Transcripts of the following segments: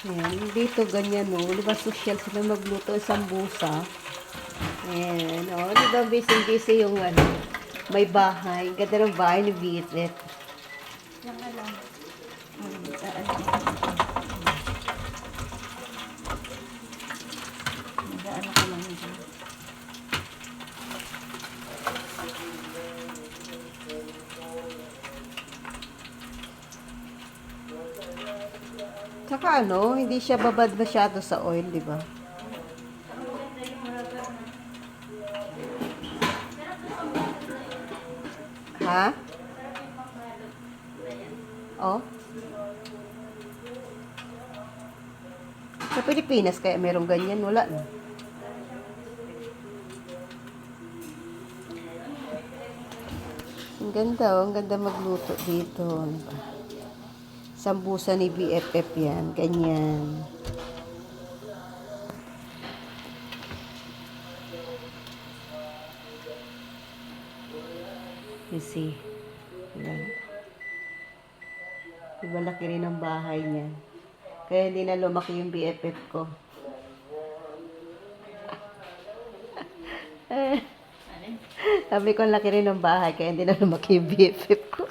Ayan, dito ganyan, no? Di ba social sila magluto ng sambusa? Ayan, o. Di ba busy-busy yung ano, may bahay. Ganda ng bahay ni Vitet. Yung alam. Nag-ano ko lang dyan. Tsaka ano, hindi siya babad masyado sa oil, di ba? Ha? Oh? Sa Pilipinas kaya merong ganyan, wala na. Ang ganda magluto dito. Ano ba? Sambusa ni BFF yan, ganyan. You see? Diba laki rin ang bahay niya. Kaya hindi na lumaki yung BFF ko. Sabi ko laki rin ng bahay, kaya hindi na lumaki yung BFF ko.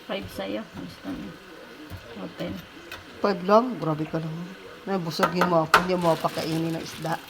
Five sa'yo. Gusto mo. Open. 5 lang? Grabe ka naman. Nabusogin mo ako, hindi mo ako pakainin ng isda.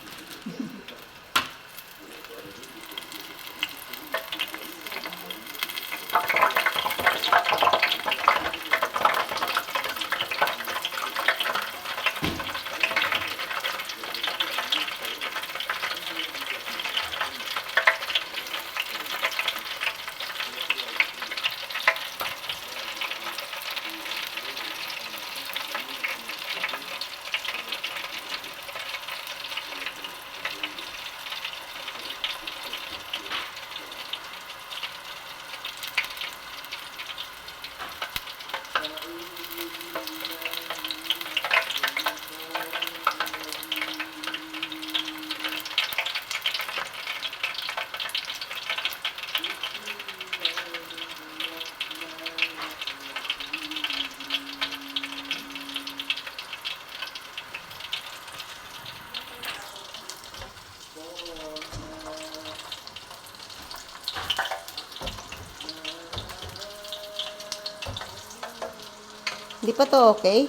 Hindi pa to okay?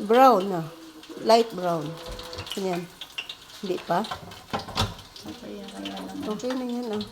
Brown na. Light brown. Ganyan. Hindi pa? Okay, kaya lang. Okay na yan, ah.